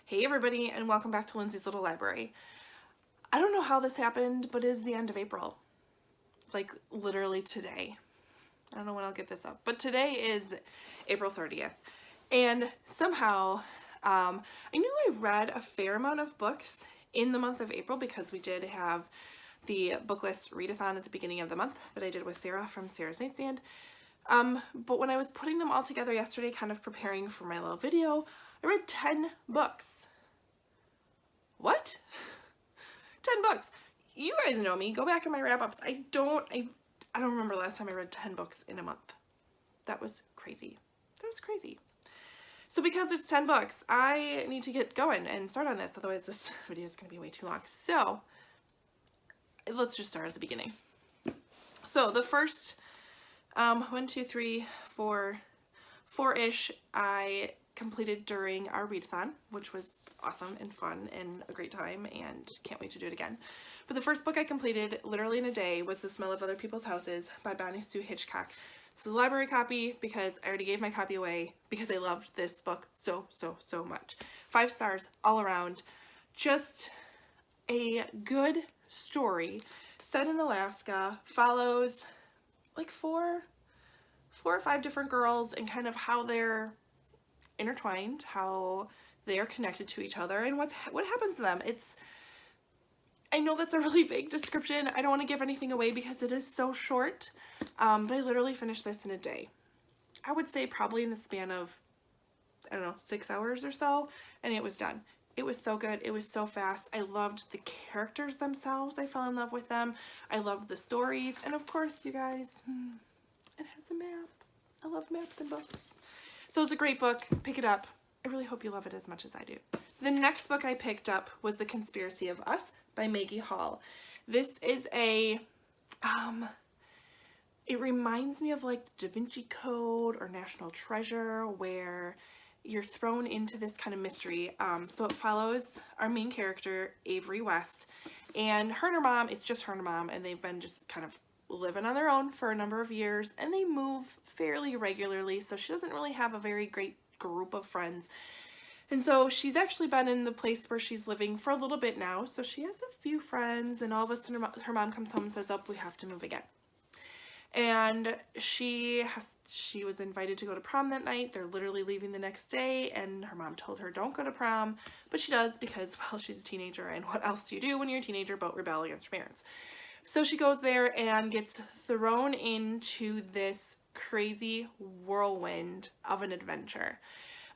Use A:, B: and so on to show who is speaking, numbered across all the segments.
A: Hey everybody, and welcome back to Lindsay's Little Library. I don't know how this happened, but it is the end of April. Like literally today. I don't know when I'll get this up, but today is April 30th. And somehow, I knew I read a fair amount of books in the month of April because we did have the book list readathon at the beginning of the month that I did with Sarah from Sarah's Nightstand. But when I was putting them all together yesterday, kind of preparing for my little video, I read 10 books. What? 10 books. You guys know me. Go back in my wrap-ups. I don't remember last time I read 10 books in a month. That was crazy. That was crazy. So because it's 10 books, I need to get going and start on this. Otherwise this video is going to be way too long. So let's just start at the beginning. So the first 4-ish I completed during our readathon, which was awesome and fun and a great time, and can't wait to do it again. But the first book I completed literally in a day was The Smell of Other People's Houses by Bonnie Sue Hitchcock. This is a library copy because I already gave my copy away because I loved this book so much. 5 stars all around. Just a good story set in Alaska, follows like four or five different girls and kind of how they're intertwined, how they are connected to each other, and what happens to them. I know that's a really vague description. I don't want to give anything away because it is so short, but I literally finished this in a day. I would say probably in the span of, I don't know, 6 hours or so, and it was done. It was so good. It was so fast. I loved the characters themselves. I fell in love with them. I loved the stories, and of course, you guys, it has a map. I love maps and books. So it's a great book. Pick it up. I really hope you love it as much as I do. The next book I picked up was The Conspiracy of Us by Maggie Hall. This is a, it reminds me of like Da Vinci Code or National Treasure, where you're thrown into this kind of mystery. So it follows our main character, Avery West, and her and her mom, it's just her and her mom, and they've been just kind of living on their own for a number of years, and they move fairly regularly, so she doesn't really have a very great group of friends. And so she's actually been in the place where she's living for a little bit now, so she has a few friends, and all of a sudden her mom comes home and says, oh, we have to move again. And she was invited to go to prom that night. They're literally leaving the next day, and her mom told her don't go to prom, but she does because, well, she's a teenager, and what else do you do when you're a teenager but rebel against your parents? So she goes there and gets thrown into this crazy whirlwind of an adventure.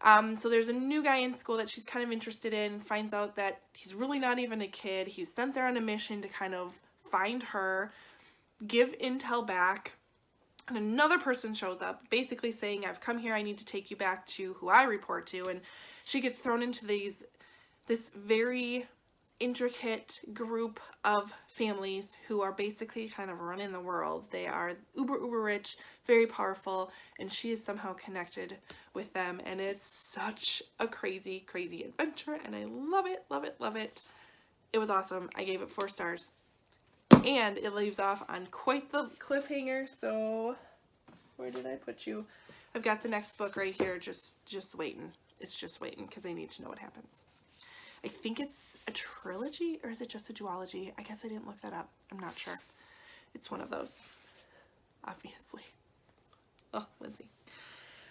A: So there's a new guy in school that she's kind of interested in, finds out that he's really not even a kid. He's sent there on a mission to kind of find her, give intel back, and another person shows up basically saying, I've come here, I need to take you back to who I report to. And she gets thrown into this very intricate group of families who are basically kind of running the world. They are uber rich, very powerful, and she is somehow connected with them, and it's such a crazy adventure, and I love it. It was awesome. I gave it 4 stars, and it leaves off on quite the cliffhanger. So where did I put you? I've got the next book right here, just waiting. It's just waiting because I need to know what happens. I think it's a trilogy, or is it just a duology? I guess I didn't look that up. I'm not sure. It's one of those, obviously. Oh, Lindsay.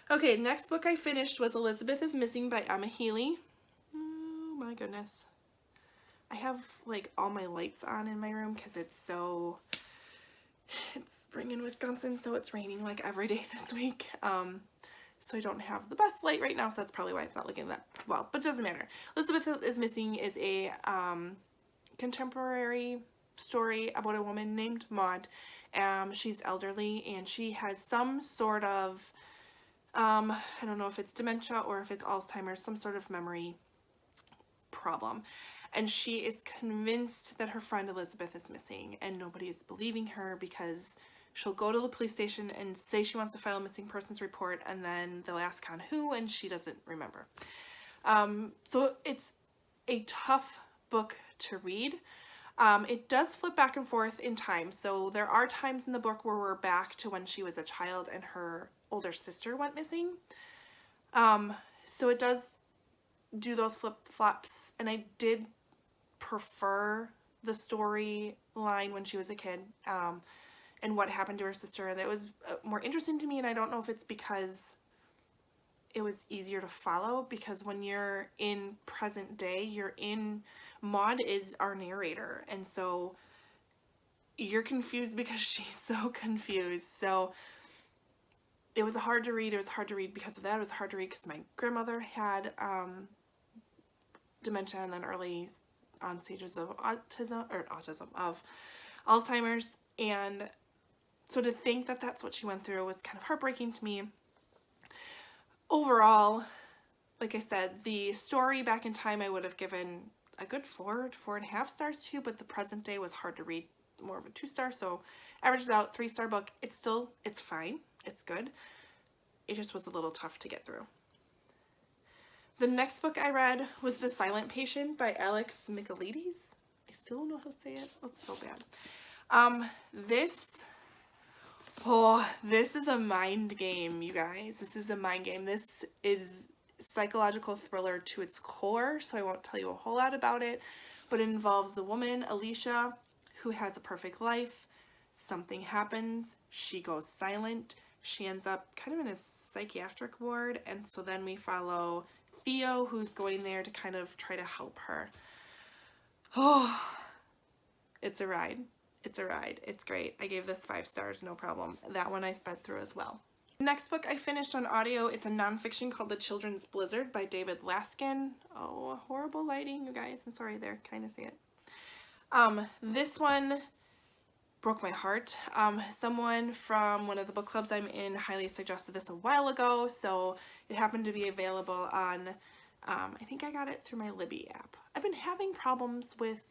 A: Okay, next book I finished was Elizabeth is Missing by Emma Healy. Oh my goodness. I have like all my lights on in my room because it's spring in Wisconsin, so it's raining like every day this week. So I don't have the best light right now, so that's probably why it's not looking that well, but it doesn't matter. Elizabeth is Missing is a contemporary story about a woman named Maud. She's elderly, and she has some sort of, I don't know if it's dementia or if it's Alzheimer's, some sort of memory problem. And she is convinced that her friend Elizabeth is missing, and nobody is believing her because she'll go to the police station and say she wants to file a missing persons report, and then they'll ask on who, and she doesn't remember. So it's a tough book to read. It does flip back and forth in time. So there are times in the book where we're back to when she was a child and her older sister went missing. So it does do those flip-flops, and I did prefer the storyline when she was a kid, and what happened to her sister. That was more interesting to me, and I don't know if it's because it was easier to follow, because when you're in present day, Maud is our narrator, and so you're confused because she's so confused. So it was hard to read. It was hard to read because of that. It was hard to read because my grandmother had dementia and then early on stages of of Alzheimer's. And so to think that that's what she went through was kind of heartbreaking to me. Overall, like I said, the story back in time I would have given a good 4.5 stars to, but the present day was hard to read, more of a 2-star, so averages out, 3-star book. It's fine, it's good. It just was a little tough to get through. The next book I read was The Silent Patient by Alex Michaelides. I still don't know how to say it. Oh, it's so bad. This is a mind game, you guys. This is a mind game. This is psychological thriller to its core, so I won't tell you a whole lot about it, but it involves a woman, Alicia, who has a perfect life. Something happens, she goes silent, she ends up kind of in a psychiatric ward, and so then we follow Theo, who's going there to kind of try to help her. Oh, it's a ride. It's a ride. It's great. I gave this 5 stars, no problem. That one I sped through as well. Next book I finished on audio, it's a nonfiction called The Children's Blizzard by David Laskin. Oh, horrible lighting, you guys. I'm sorry there, kind of see it. This one broke my heart. Someone from one of the book clubs I'm in highly suggested this a while ago, so it happened to be available on, I think I got it through my Libby app. I've been having problems with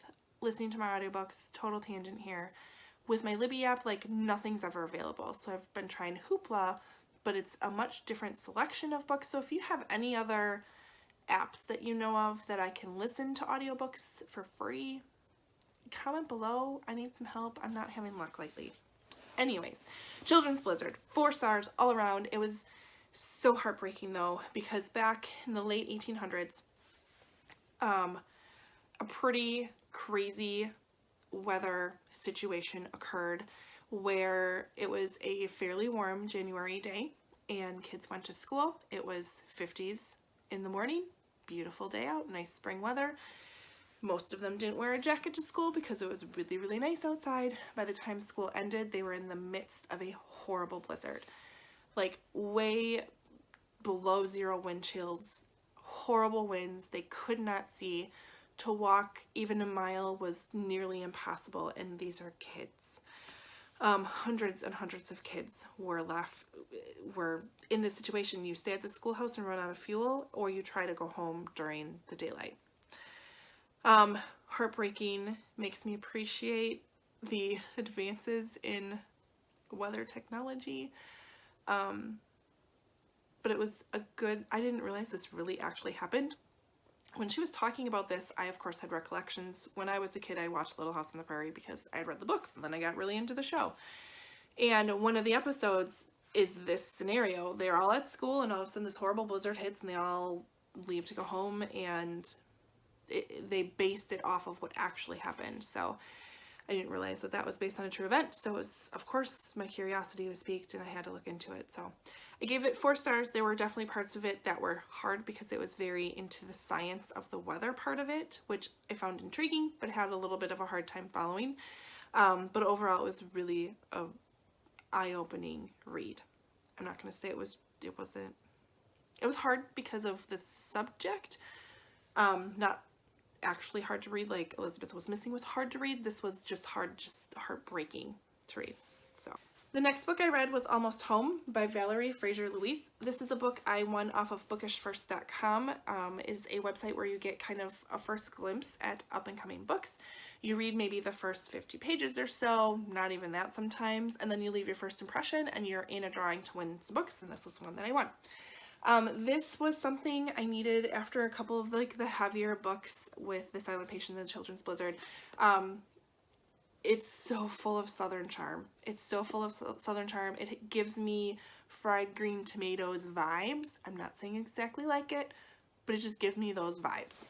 A: listening to my audiobooks, total tangent here. With my Libby app, like, nothing's ever available, so I've been trying Hoopla, but it's a much different selection of books. So if you have any other apps that you know of that I can listen to audiobooks for free, comment below. I need some help. I'm not having luck lately. Anyways, Children's Blizzard, 4 stars all around. It was so heartbreaking though, because back in the late 1800s, a pretty crazy weather situation occurred where it was a fairly warm January day and kids went to school. It was 50s in the morning, beautiful day out, nice spring weather. Most of them didn't wear a jacket to school because it was really, really nice outside. By the time school ended, they were in the midst of a horrible blizzard. Like, way below 0 wind chills, horrible winds, they could not see. To walk even a mile was nearly impossible, and these are kids. Hundreds and hundreds of kids were in this situation. You stay at the schoolhouse and run out of fuel, or you try to go home during the daylight. Heartbreaking, makes me appreciate the advances in weather technology. But it was I didn't realize this really actually happened. When she was talking about this, I of course had recollections. When I was a kid, I watched Little House on the Prairie because I had read the books, and then I got really into the show. And one of the episodes is this scenario. They're all at school, and all of a sudden this horrible blizzard hits, and they all leave to go home, and they based it off of what actually happened. So I didn't realize that that was based on a true event. So it was, of course, my curiosity was piqued, and I had to look into it. So I gave it 4 stars. There were definitely parts of it that were hard because it was very into the science of the weather part of it, which I found intriguing, but had a little bit of a hard time following. But overall, it was really a eye-opening read. I'm not going to say it was hard because of the subject. Not actually hard to read like Elizabeth Was Missing was hard to read. This was just heartbreaking to read. So the next book I read was Almost Home by Valerie Fraser-Louise. This is a book I won off of bookishfirst.com. It is a website where you get kind of a first glimpse at up-and-coming books. You read maybe the first 50 pages or so, not even that sometimes, and then you leave your first impression and you're in a drawing to win some books, and this was one that I won. This was something I needed after a couple of like the heavier books with The Silent Patient and The Children's Blizzard. It's so full of Southern charm. It's so full of Southern charm. It gives me fried green tomatoes vibes. I'm not saying exactly like it, but it just gives me those vibes.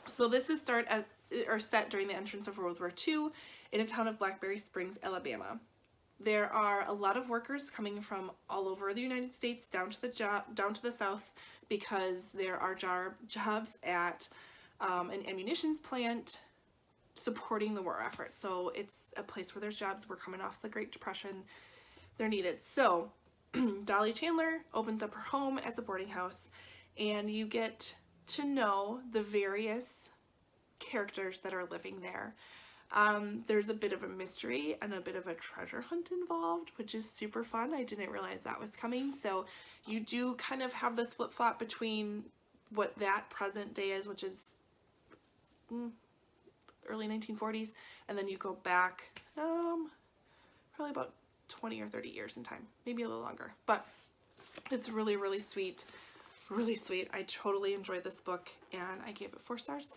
A: So this is set during the entrance of World War II in a town of Blackberry Springs, Alabama. There are a lot of workers coming from all over the United States down to the South, because there are jobs at an ammunitions plant supporting the war effort. So it's a place where there's jobs. We're coming off the Great Depression. They're needed. So Dolly Chandler opens up her home as a boarding house, and you get to know the various characters that are living there. There's a bit of a mystery and a bit of a treasure hunt involved, which is super fun. I didn't realize that was coming. So you do kind of have this flip-flop between what that present day is, which is early 1940s, and then you go back probably about 20 or 30 years in time, maybe a little longer, but it's really, really sweet, really sweet. I totally enjoyed this book, and I gave it 4 stars.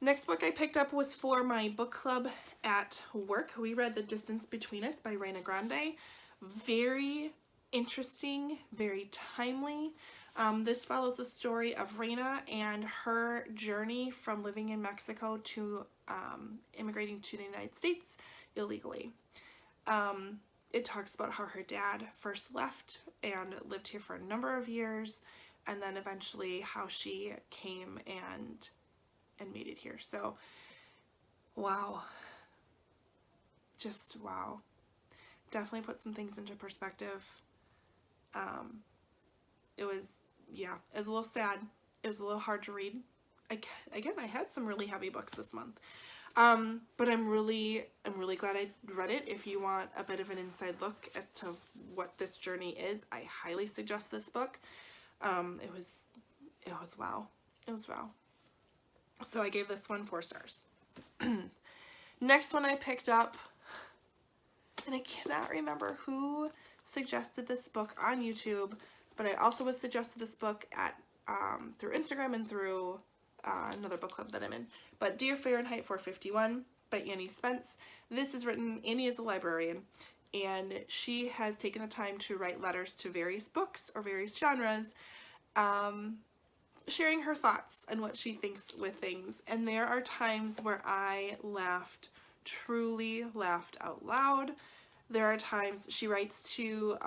A: Next book I picked up was for my book club at work. We read The Distance Between Us by Raina Grande. Very interesting, very timely. This follows the story of Raina and her journey from living in Mexico to immigrating to the United States illegally. It talks about how her dad first left and lived here for a number of years, and then eventually how she came and made it here. So, wow. Just wow. Definitely put some things into perspective. It was a little sad. It was a little hard to read. Again, I had some really heavy books this month. But I'm really glad I read it. If you want a bit of an inside look as to what this journey is, I highly suggest this book. It was wow. It was wow. So I gave this one 4 stars. Next one I picked up, and I cannot remember who suggested this book on YouTube, but I also was suggested this book at through Instagram and through another book club that I'm in. But Dear Fahrenheit 451 by Annie Spence. This is written, Annie is a librarian, and she has taken the time to write letters to various books or various genres, sharing her thoughts and what she thinks with things. And there are times where I laughed, truly laughed out loud. There are times she writes to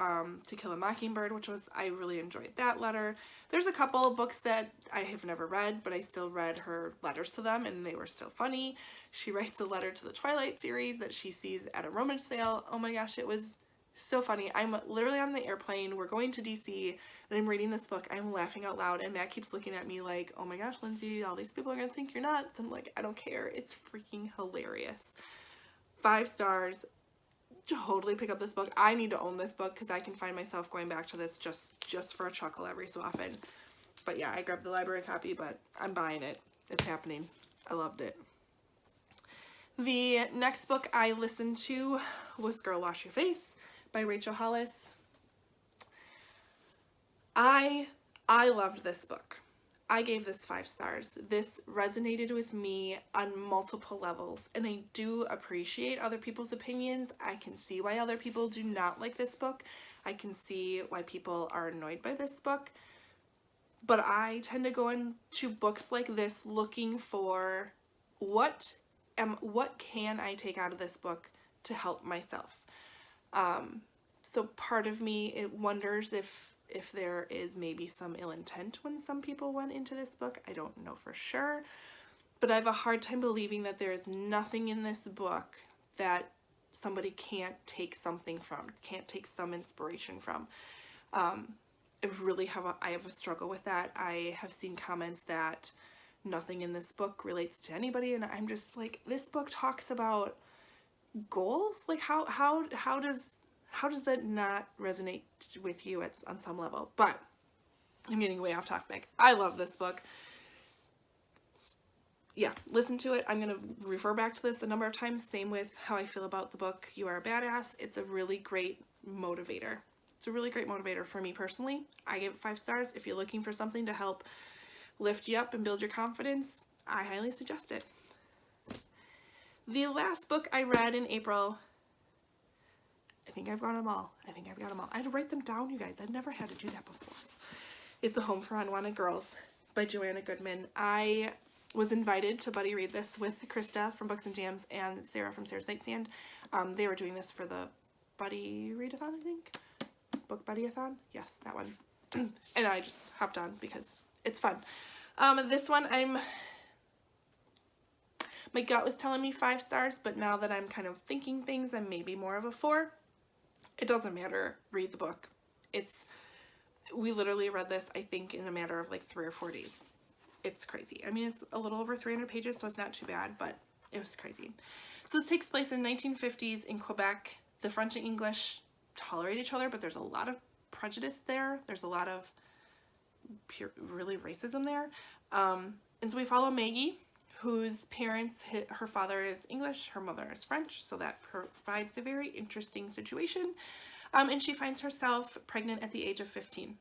A: Kill a Mockingbird, which was, I really enjoyed that letter. There's a couple of books that I have never read, but I still read her letters to them, and they were still funny. She writes a letter to the Twilight series that she sees at a rummage sale. Oh my gosh, it was so funny. I'm literally on the airplane. We're going to DC, and I'm reading this book. I'm laughing out loud, and Matt keeps looking at me like, oh my gosh, Lindsay, all these people are going to think you're nuts. I'm like, I don't care. It's freaking hilarious. 5 stars. Totally pick up this book. I need to own this book because I can find myself going back to this just for a chuckle every so often. But yeah, I grabbed the library copy, but I'm buying it. It's happening. I loved it. The next book I listened to was Girl Wash Your Face by Rachel Hollis. I loved this book. I gave this 5 stars. This resonated with me on multiple levels, and I do appreciate other people's opinions. I can see why other people do not like this book. I can see why people are annoyed by this book. But I tend to go into books like this looking for what can I take out of this book to help myself. So part of me, it wonders if there is maybe some ill intent when some people went into this book. I don't know for sure, but I have a hard time believing that there is nothing in this book that somebody can't take something from, can't take some inspiration from. I have a struggle with that. I have seen comments that nothing in this book relates to anybody, and I'm just like, this book talks about goals. Like how does that not resonate with you on some level? But I'm getting way off topic. I love this book. Yeah, listen to it. I'm going to refer back to this a number of times. Same with how I feel about the book You Are a Badass. It's a really great motivator. It's a really great motivator for me personally. I give it 5 stars. If you're looking for something to help lift you up and build your confidence, I highly suggest it. The last book I read in April, I think I've got them all. I had to write them down, you guys. I've never had to do that before. is The Home for Unwanted Girls by Joanna Goodman. I was invited to buddy read this with Krista from Books and Jams and Sarah from Sarah's Nightstand. They were doing this for the buddy readathon, I think. Book buddy-a-thon? Yes, that one. And I just hopped on because it's fun. This one, my gut was telling me 5 stars, but now that I'm kind of thinking things, I'm maybe more of a 4. It doesn't matter. Read the book. We literally read this, I think, in a matter of like 3 or 4 days. It's crazy. I mean, it's a little over 300 pages, so it's not too bad, but it was crazy. So this takes place in 1950s in Quebec. The French and English tolerate each other, but there's a lot of prejudice there. There's a lot of really racism there. And so we follow Maggie, whose parents, her father is English, her mother is French, so that provides a very interesting situation. And she finds herself pregnant at the age of 15.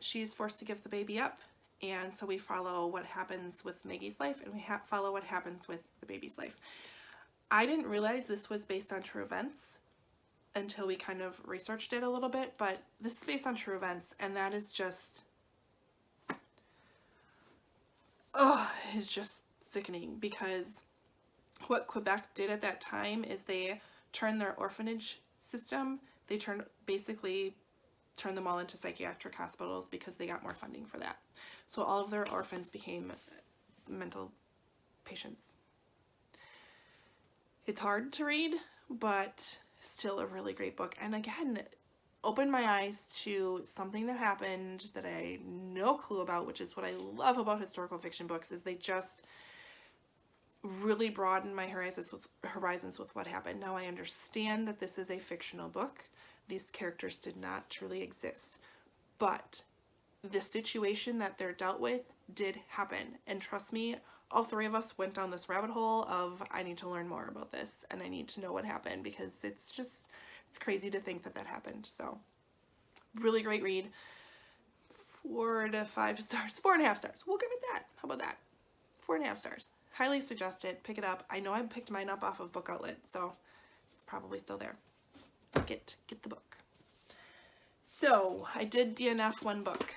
A: She is forced to give the baby up, and so we follow what happens with Maggie's life, and we follow what happens with the baby's life. I didn't realize this was based on true events until we kind of researched it a little bit, but this is based on true events, and that is just, it's just sickening, because what Quebec did at that time is they turned their orphanage system, basically turned them all into psychiatric hospitals because they got more funding for that. So all of their orphans became mental patients. It's hard to read, but still a really great book. And again, opened my eyes to something that happened that I had no clue about, which is what I love about historical fiction books, is they just really broaden my horizons with what happened. Now I understand that this is a fictional book. These characters did not truly exist, but the situation that they're dealt with did happen. And trust me, all 3 of us went down this rabbit hole of, I need to learn more about this and I need to know what happened, because it's crazy to think that happened. So really great read. 4 to 5 stars, 4.5 stars. We'll give it that. How about that? 4.5 stars. Highly suggest it. Pick it up. I know I picked mine up off of Book Outlet, so it's probably still there. Get the book. So I did DNF one book.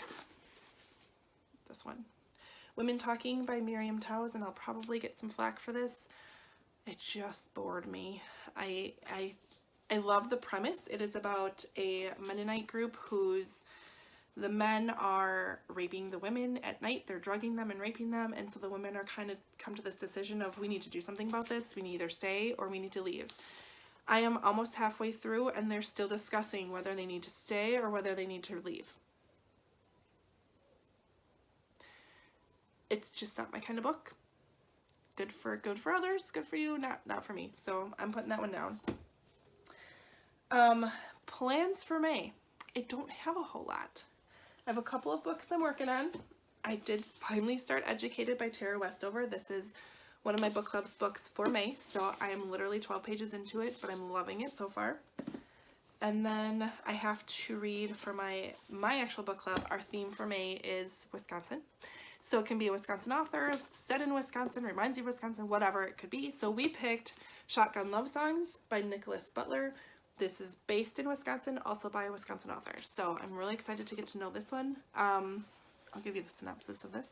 A: This one. Women Talking by Miriam Towes, and I'll probably get some flack for this. It just bored me. I love the premise. It is about a Mennonite group the men are raping the women at night. They're drugging them and raping them, and so the women are kind of come to this decision of, we need to do something about this. We need to either stay or we need to leave. I am almost halfway through, and they're still discussing whether they need to stay or whether they need to leave. It's just not my kind of book. Good for others, good for you, not for me. So I'm putting that one down. Plans for May. I don't have a whole lot. I have a couple of books I'm working on. I did finally start Educated by Tara Westover. This is one of my book club's books for May, so I am literally 12 pages into it, but I'm loving it so far. And then I have to read for my actual book club. Our theme for May is Wisconsin. So it can be a Wisconsin author, set in Wisconsin, reminds you of Wisconsin, whatever it could be. So we picked Shotgun Love Songs by Nicholas Butler. This is based in Wisconsin, also by a Wisconsin author. So I'm really excited to get to know this one. I'll give you the synopsis of this.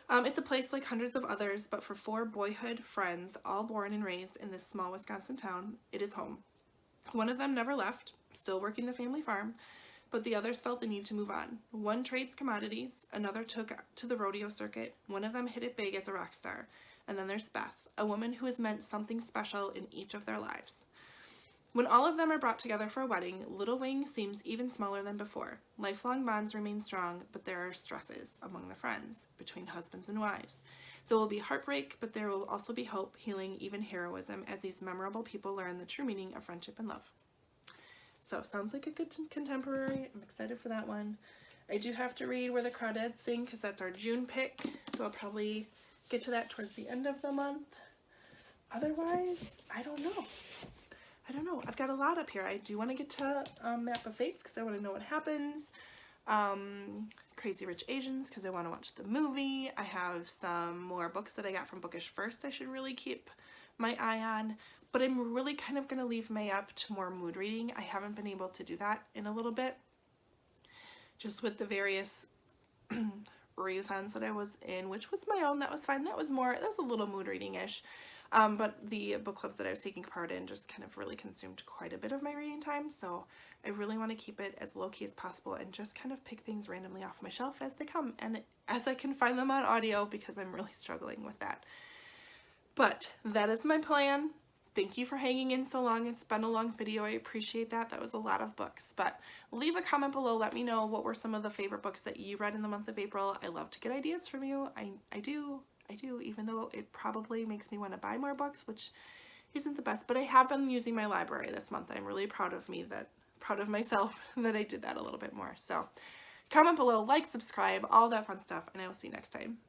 A: It's a place like hundreds of others, but for 4 boyhood friends, all born and raised in this small Wisconsin town, it is home. One of them never left, still working the family farm, but the others felt the need to move on. One trades commodities, another took to the rodeo circuit, one of them hit it big as a rock star, and then there's Beth, a woman who has meant something special in each of their lives. When all of them are brought together for a wedding, Little Wing seems even smaller than before. Lifelong bonds remain strong, but there are stresses among the friends, between husbands and wives. There will be heartbreak, but there will also be hope, healing, even heroism, as these memorable people learn the true meaning of friendship and love. So, sounds like a good contemporary. I'm excited for that one. I do have to read Where the Crawdads Sing, because that's our June pick, so I'll probably get to that towards the end of the month. Otherwise, I don't know. I've got a lot up here. I do want to get to Map of Fates because I want to know what happens. Crazy Rich Asians because I want to watch the movie. I have some more books that I got from Bookish first I should really keep my eye on. But I'm really kind of going to leave May up to more mood reading. I haven't been able to do that in a little bit. Just with the various readathons that I was in, which was my own. That was fine. That was a little mood reading-ish. But the book clubs that I was taking part in just kind of really consumed quite a bit of my reading time, so I really want to keep it as low-key as possible and just kind of pick things randomly off my shelf as they come and as I can find them on audio, because I'm really struggling with that. But that is my plan. Thank you for hanging in so long. It's been a long video. I appreciate that. That was a lot of books. But leave a comment below. Let me know what were some of the favorite books that you read in the month of April. I love to get ideas from you. I do, even though it probably makes me want to buy more books, which isn't the best. But I have been using my library this month. I'm really proud of myself that I did that a little bit more. So comment below, like, subscribe, all that fun stuff, and I will see you next time.